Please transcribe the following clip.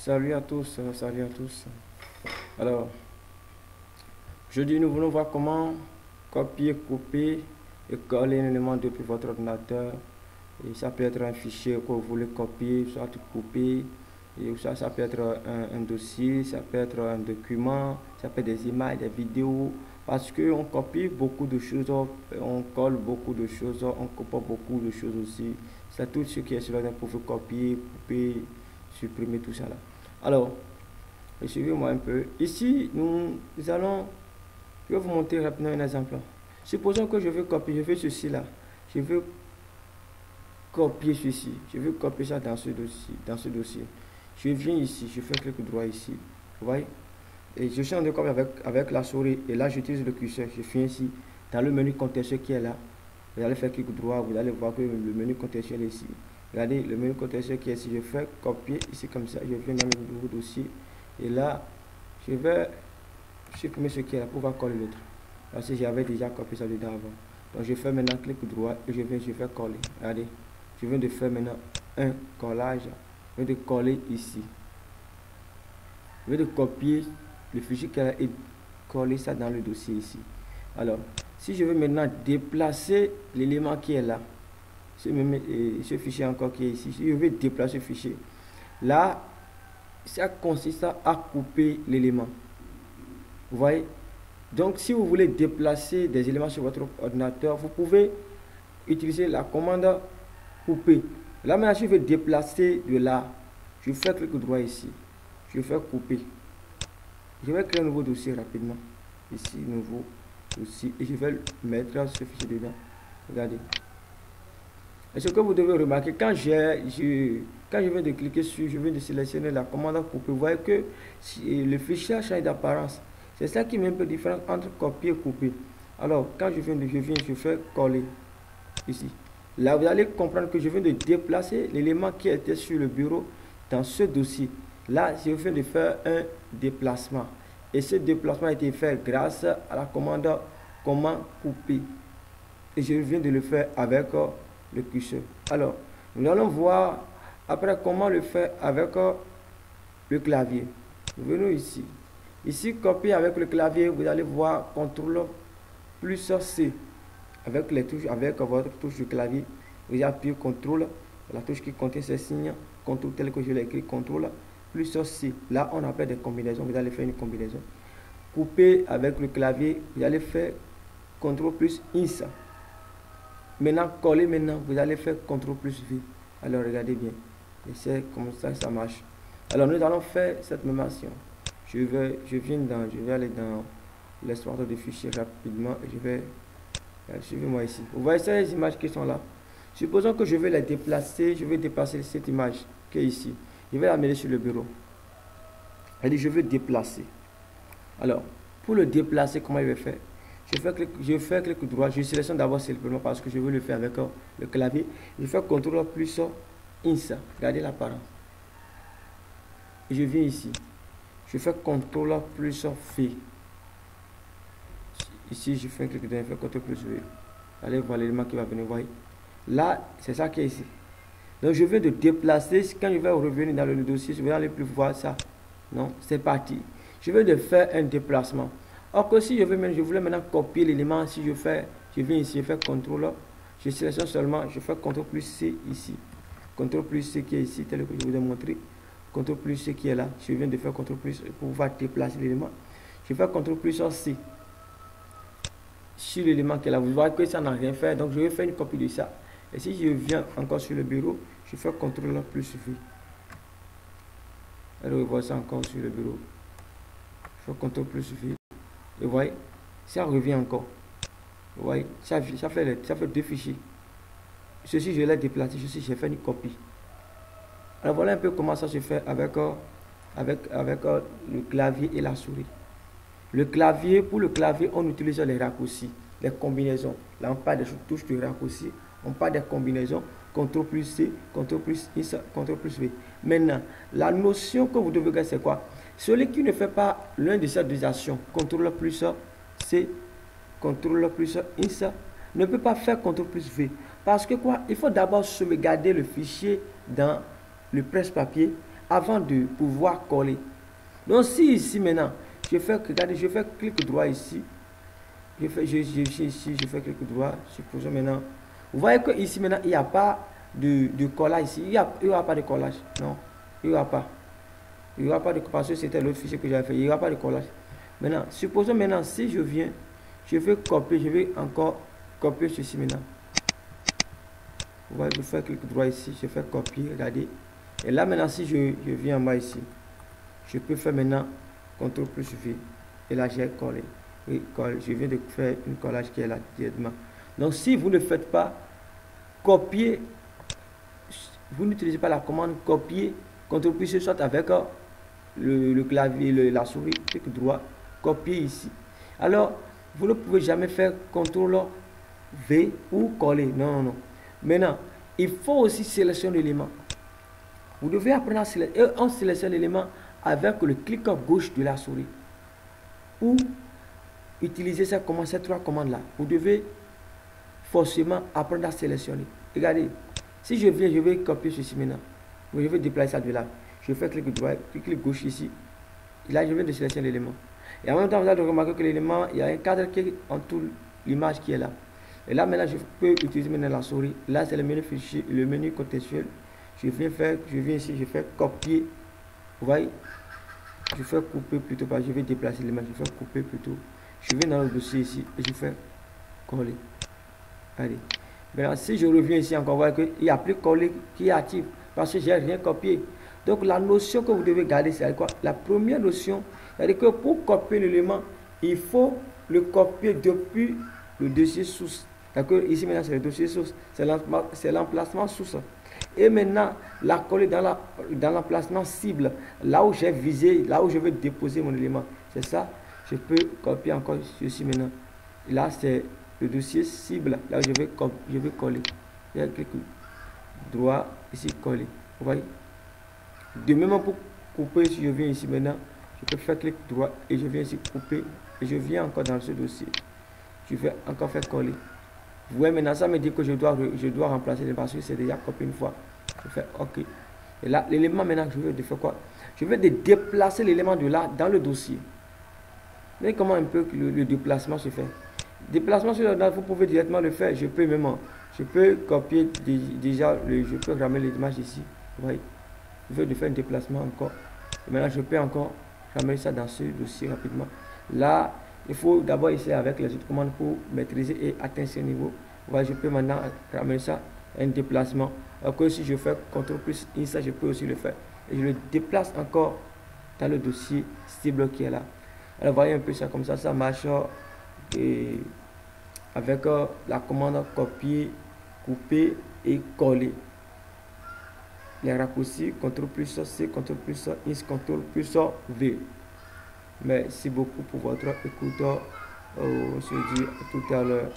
Salut à tous, salut à tous. Alors, aujourd'hui, nous voulons voir comment copier, couper et coller un élément depuis votre ordinateur. Et ça peut être un fichier que vous voulez copier, soit tout couper. Et ça peut être un dossier, ça peut être un document, ça peut être des images, des vidéos. Parce qu'on copie beaucoup de choses, on colle beaucoup de choses, on coupe beaucoup de choses aussi. C'est tout ce qui est sur là pour vous copier, couper, supprimer tout ça là. Alors, suivez-moi un peu. Ici, je vais vous montrer rapidement un exemple. Supposons que je veux copier, je veux ceci là. Je veux copier ceci. Je veux copier ça dans ce dossier. Je viens ici, je fais clic droit ici. Vous voyez? Et je suis en train de copier avec la souris. Et là, j'utilise le curseur. Je viens ici, dans le menu contextuel qui est là. Vous allez faire clic droit, vous allez voir que le menu contextuel est ici. Regardez le menu contextuel qui est ici. Je fais copier ici comme ça. Je viens dans le nouveau dossier. Et là, je vais supprimer ce qui est là pour pouvoir coller l'autre. Parce que j'avais déjà copié ça dedans avant. Donc je fais maintenant clic droit et je fais coller. Regardez, je viens de faire maintenant un collage. Je viens de coller ici. Je viens de copier le fichier qui est là et coller ça dans le dossier ici. Alors, si je veux maintenant déplacer l'élément qui est là, ce fichier encore qui est ici, si je veux déplacer ce fichier, là, ça consiste à couper l'élément. Vous voyez? Donc, si vous voulez déplacer des éléments sur votre ordinateur, vous pouvez utiliser la commande couper. Là, maintenant, si je veux déplacer de là, je fais clic droit ici. Je fais couper. Je vais créer un nouveau dossier rapidement. Ici, nouveau dossier. Et je vais mettre ce fichier dedans. Regardez. Et ce que vous devez remarquer, quand je viens de cliquer sur, je viens de sélectionner la commande couper, vous voyez que le fichier change d'apparence. C'est ça qui est un peu différent entre copier et couper. Alors, quand je fais coller ici. Là, vous allez comprendre que je viens de déplacer l'élément qui était sur le bureau dans ce dossier. Là, je viens de faire un déplacement. Et ce déplacement a été fait grâce à la commande comment couper. Et je viens de le faire avec le curseur. Alors, nous allons voir après comment le faire avec le clavier. Nous venons ici. Ici, copier avec le clavier, vous allez voir CTRL plus C. Avec les touches, avec votre touche du clavier, vous appuyez CTRL, la touche qui contient ces signes, CTRL tel que je l'ai écrit, CTRL plus C. Là, on appelle des combinaisons. Vous allez faire une combinaison. Couper avec le clavier, vous allez faire CTRL plus INS. Maintenant, coller, vous allez faire CTRL plus V. Alors, regardez bien. Et c'est comme ça que ça marche. Alors, nous allons faire cette même action. Je vais aller dans l'espace de fichiers rapidement et je vais... Suivez-moi ici. Vous voyez ces images qui sont là. Supposons que je vais les déplacer. Je vais déplacer cette image qui est ici. Je vais la mettre sur le bureau. Elle dit je veux déplacer. Alors, pour le déplacer, comment je vais faire? Je fais clic droit. Je sélectionne d'abord simplement parce que je veux le faire avec le clavier. Je fais CTRL plus INS. Regardez l'apparence. Et je viens ici. Je fais CTRL plus V. Ici, je fais un clic droit, je fais CTRL plus V. Allez voir l'élément qui va venir, voyez. Là, c'est ça qui est ici. Donc, je viens de déplacer. Quand je vais revenir dans le dossier, je vais aller plus voir ça. Non, c'est parti. Je vais de faire un déplacement. Or que si je voulais maintenant copier l'élément, si je viens ici, je fais CTRL, je sélectionne seulement, je fais CTRL plus C ici. CTRL plus C qui est ici, tel que je vous ai montré. CTRL plus C qui est là. Je viens de faire CTRL plus pour pouvoir déplacer l'élément. Je fais CTRL plus C sur l'élément qui est là. Vous voyez que ça n'a rien fait. Donc je vais faire une copie de ça. Et si je viens encore sur le bureau, je fais CTRL plus V. Alors vous voyez ça encore sur le bureau. Je fais CTRL plus V. Et vous voyez, ça revient encore. Vous voyez, ça fait deux fichiers. Ceci, je l'ai déplacé. Ceci, j'ai fait une copie. Alors voilà un peu comment ça se fait avec le clavier et la souris. Pour le clavier, on utilise les raccourcis, les combinaisons. Là, on parle des touches de raccourcis. On parle des combinaisons. CTRL plus C, CTRL plus I, CTRL plus V. Maintenant, la notion que vous devez garder, c'est quoi? Celui qui ne fait pas l'un de ces deux actions, CTRL plus C, CTRL plus I, ne peut pas faire CTRL plus V. Parce que quoi? Il faut d'abord sauvegarder le fichier dans le presse-papier avant de pouvoir coller. Donc si ici maintenant, je fais, regardez, je fais clic droit ici, je fais clic droit, supposons maintenant, vous voyez que ici maintenant, il n'y a pas de collage ici, il n'y aura pas de collage, non, il n'y aura pas. Il n'y aura pas de collage, parce que c'était l'autre fichier que j'avais fait, il n'y aura pas de collage. Maintenant, supposons maintenant, si je viens, je vais copier, je vais encore copier ceci maintenant. Vous voyez, je fais clic droit ici, je fais copier, regardez. Et là maintenant, si je viens en bas ici, je peux faire maintenant CTRL plus V. Et là, j'ai collé. Et je viens de faire une collage qui est là directement. Donc, si vous ne faites pas copier, vous n'utilisez pas la commande copier, CTRL plus soit avec le clavier, la souris, clic droit, copier ici. Alors, vous ne pouvez jamais faire CTRL V ou coller. Non, non, non. Maintenant, il faut aussi sélectionner l'élément. Vous devez apprendre à sélectionner. Et on sélectionne l'élément avec le clic gauche de la souris. Ou utiliser ces trois commandes-là. Vous devez forcément apprendre à sélectionner. Regardez, si je viens, je vais copier ceci maintenant. Je vais déplacer ça de là. Je fais clic droit, clic gauche ici. Et là, je viens de sélectionner l'élément. Et en même temps, vous allez remarquer que l'élément, il y a un cadre qui entoure l'image qui est là. Et là, maintenant, je peux utiliser maintenant la souris. Là, c'est le menu fichier, le menu contextuel. Je viens ici, je fais copier. Vous voyez, je fais couper plutôt, parce que je vais déplacer l'image. Je fais couper plutôt. Je viens dans le dossier ici et je fais coller. Allez. Maintenant, si je reviens ici encore, vous voyez qu'il n'y a plus coller qui est actif parce que j'ai rien copié. Donc, la notion que vous devez garder, c'est quoi? La première notion, c'est que pour copier l'élément, il faut le copier depuis le dossier source. D'accord? Ici, maintenant, c'est le dossier source. C'est l'emplacement source. Et maintenant, la coller dans l'emplacement cible, là où j'ai visé, là où je veux déposer mon élément. C'est ça. Je peux copier encore ceci maintenant. Et là, c'est le dossier cible, là où je vais coller. Je vais cliquer droit, ici, coller. Vous voyez? De même, pour couper, si je viens ici maintenant, je peux faire clic droit et je viens ici couper. Et je viens encore dans ce dossier. Je vais encore faire coller. Vous voyez maintenant, ça me dit que je dois remplacer parce que c'est déjà copié une fois. Je fais OK. Et là, l'élément maintenant, je vais faire quoi? Je vais déplacer l'élément de là dans le dossier. Vous voyez comment un peu le déplacement se fait? Déplacement sur le vous pouvez directement le faire. Je peux copier déjà, je peux ramener l'image ici. Vous voyez? Je veux faire un déplacement encore. Et maintenant, je peux encore ramener ça dans ce dossier rapidement. Là, il faut d'abord essayer avec les autres commandes pour maîtriser et atteindre ce niveau. Voilà, je peux maintenant ramener ça à un déplacement. Alors que si je fais CTRL plus I, ça je peux aussi le faire. Et je le déplace encore dans le dossier cible qui est là. Alors voyez un peu ça comme ça marche et avec la commande copier, couper et coller. Les raccourcis CTRL plus C, CTRL plus I, CTRL plus V. Merci beaucoup pour votre écoute. On se dit à tout à l'heure.